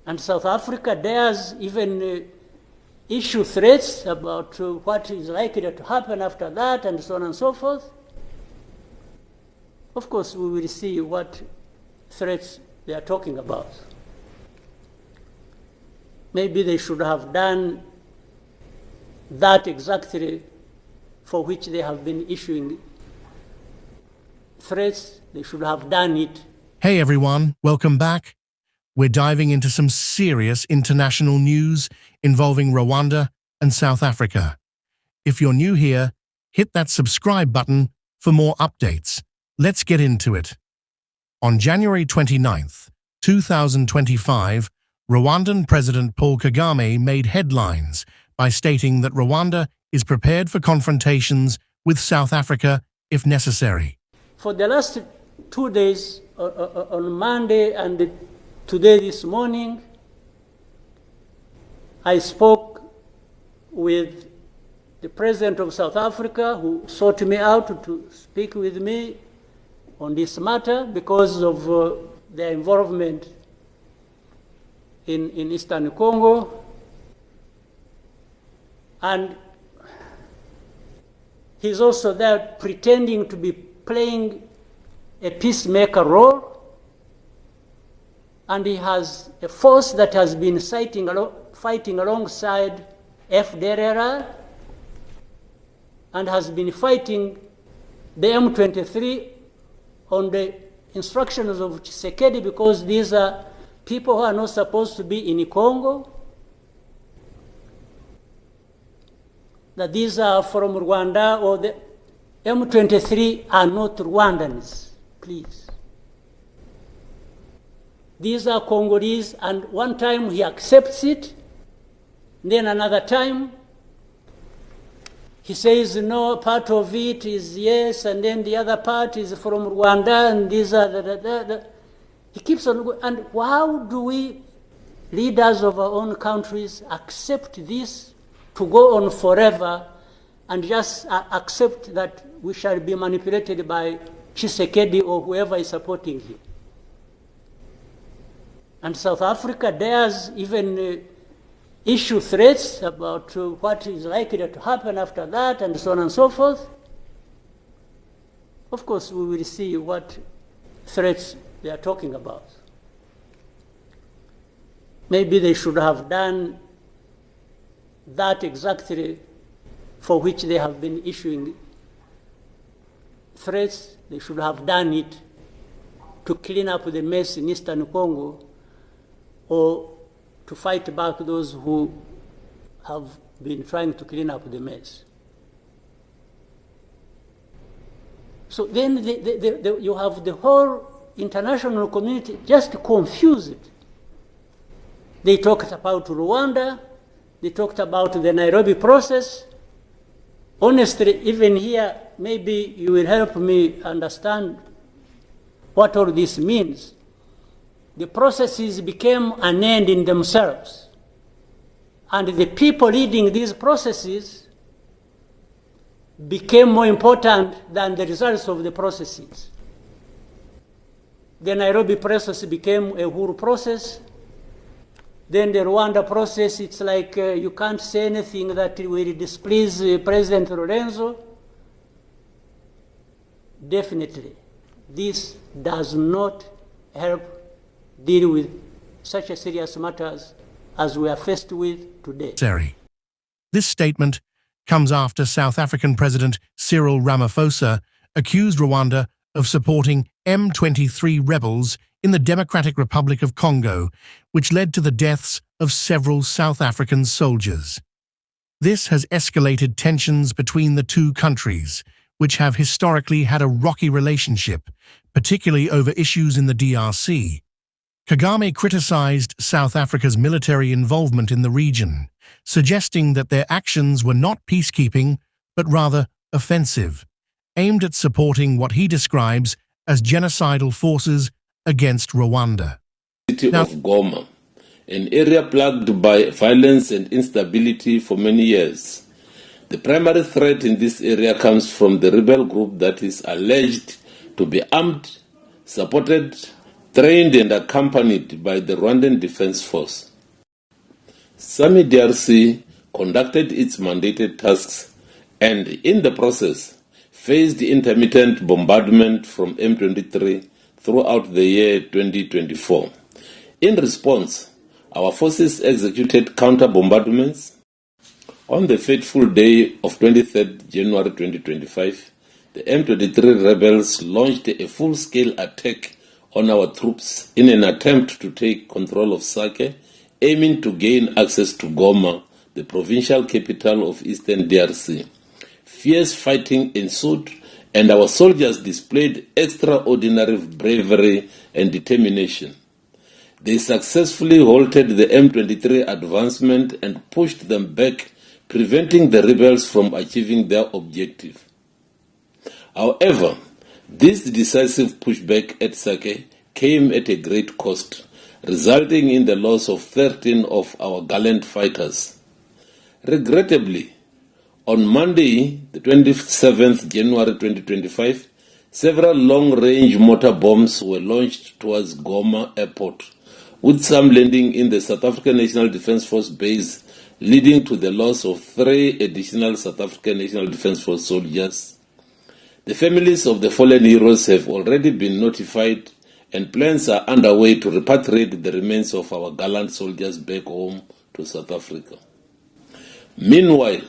And South Africa dares even issue threats about what is likely to happen after that, and so on and so forth. Of course, we will see what threats they are talking about. Maybe they should have done that exactly for which they have been issuing threats. They should have done it. Hey everyone, welcome back. We're diving into some serious international news involving Rwanda and South Africa. If you're new here, hit that subscribe button for more updates. Let's get into it. On January 29th, 2025, Rwandan President Paul Kagame made headlines by stating that Rwanda is prepared for confrontations with South Africa if necessary. For the last 2 days, on Monday and today this morning, I spoke with the President of South Africa, who sought me out to speak with me on this matter because of their involvement in Eastern Congo. And he's also there pretending to be playing a peacemaker role. And he has a force that has been fighting alongside FDLR and has been fighting the M23 on the instructions of Tshisekedi, because these are people who are not supposed to be in Congo, that these are from Rwanda, or the M23 are not Rwandans, please. These are Congolese, and one time he accepts it, then another time he says no, part of it is yes, and then the other part is from Rwanda, and these are he keeps on going. And how do we, leaders of our own countries, accept this to go on forever and just accept that we shall be manipulated by Tshisekedi or whoever is supporting him? And South Africa dares even issue threats about what is likely to happen after that, and so on and so forth. Of course, we will see what threats they are talking about. Maybe they should have done that exactly for which they have been issuing threats. They should have done it to clean up the mess in Eastern Congo, or to fight back those who have been trying to clean up the mess. So then you have the whole international community just confused. They talked about Rwanda, they talked about the Nairobi process. Honestly, even here, maybe you will help me understand what all this means. The processes became an end in themselves. And the people leading these processes became more important than the results of the processes. The Nairobi process became a Uhuru process. Then the Rwanda process, it's like you can't say anything that will displease President Lorenzo. Definitely, this does not help deal with such a serious matters as we are faced with today. This statement comes after South African President Cyril Ramaphosa accused Rwanda of supporting M23 rebels in the Democratic Republic of Congo, which led to the deaths of several South African soldiers. This has escalated tensions between the two countries, which have historically had a rocky relationship, particularly over issues in the DRC. Kagame criticized South Africa's military involvement in the region, suggesting that their actions were not peacekeeping, but rather offensive, aimed at supporting what he describes as genocidal forces against Rwanda. City of Goma, an area plagued by violence and instability for many years. The primary threat in this area comes from the rebel group that is alleged to be armed, supported, trained and accompanied by the Rwandan Defense Force. SAMI DRC conducted its mandated tasks and, in the process, faced intermittent bombardment from M23 throughout the year 2024. In response, our forces executed counter-bombardments. On the fateful day of 23rd January 2025, the M23 rebels launched a full-scale attack on our troops in an attempt to take control of Sake, aiming to gain access to Goma, the provincial capital of Eastern DRC. Fierce fighting ensued, and our soldiers displayed extraordinary bravery and determination. They successfully halted the M23 advancement and pushed them back, preventing the rebels from achieving their objective. However, this decisive pushback at Sake came at a great cost, resulting in the loss of 13 of our gallant fighters. Regrettably, on Monday, the 27th January 2025, several long-range mortar bombs were launched towards Goma Airport, with some landing in the South African National Defence Force base, leading to the loss of 3 additional South African National Defence Force soldiers. The families of the fallen heroes have already been notified, and plans are underway to repatriate the remains of our gallant soldiers back home to South Africa. Meanwhile,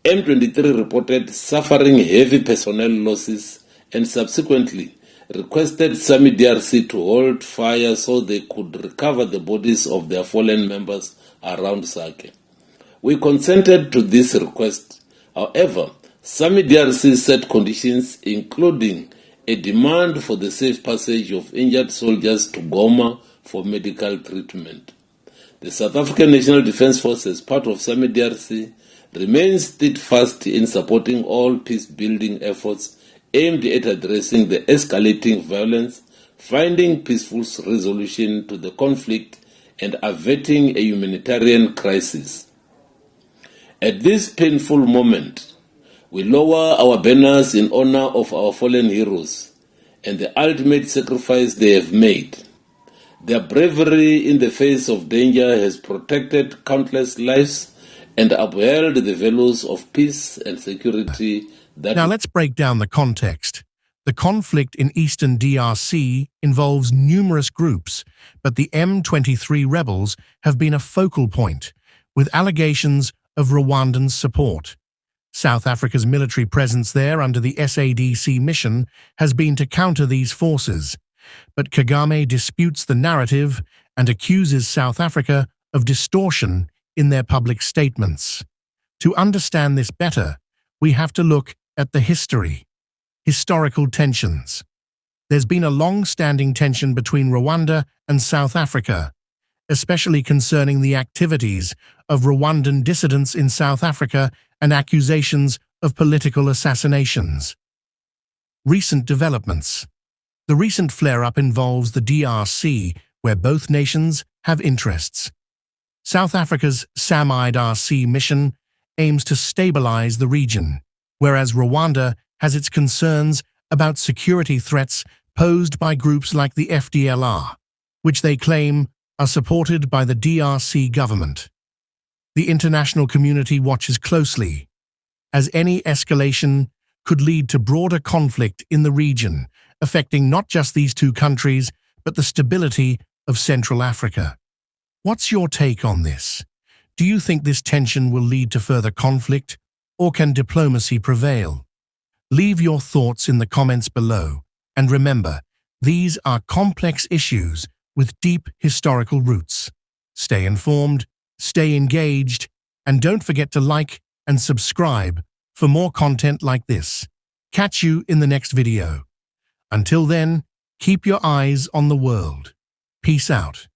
M23 reported suffering heavy personnel losses and subsequently requested SAMI DRC to hold fire so they could recover the bodies of their fallen members around Sake. We consented to this request. However, SAMI DRC set conditions, including a demand for the safe passage of injured soldiers to Goma for medical treatment. The South African National Defence Force, as part of SAMI DRC, remains steadfast in supporting all peace-building efforts aimed at addressing the escalating violence, finding peaceful resolution to the conflict, and averting a humanitarian crisis. At this painful moment, we lower our banners in honor of our fallen heroes and the ultimate sacrifice they have made. Their bravery in the face of danger has protected countless lives and upheld the values of peace and security that... Now let's break down the context. The conflict in eastern DRC involves numerous groups, but the M23 rebels have been a focal point, with allegations of Rwandan support. South Africa's military presence there under the SADC mission has been to counter these forces, but Kagame disputes the narrative and accuses South Africa of distortion in their public statements. To understand this better, we have to look at the historical tensions. There's been a long-standing tension between Rwanda and South Africa, especially concerning the activities of Rwandan dissidents in South Africa and accusations of political assassinations. Recent developments. The recent flare-up involves the DRC, where both nations have interests. South Africa's SAMI-DRC mission aims to stabilize the region, whereas Rwanda has its concerns about security threats posed by groups like the FDLR, which they claim are supported by the DRC government. The international community watches closely, as any escalation could lead to broader conflict in the region, affecting not just these two countries, but the stability of Central Africa. What's your take on this? Do you think this tension will lead to further conflict, or can diplomacy prevail? Leave your thoughts in the comments below, and remember, these are complex issues with deep historical roots. Stay informed, stay engaged, and don't forget to like and subscribe for more content like this. Catch you in the next video. Until then, keep your eyes on the world. Peace out.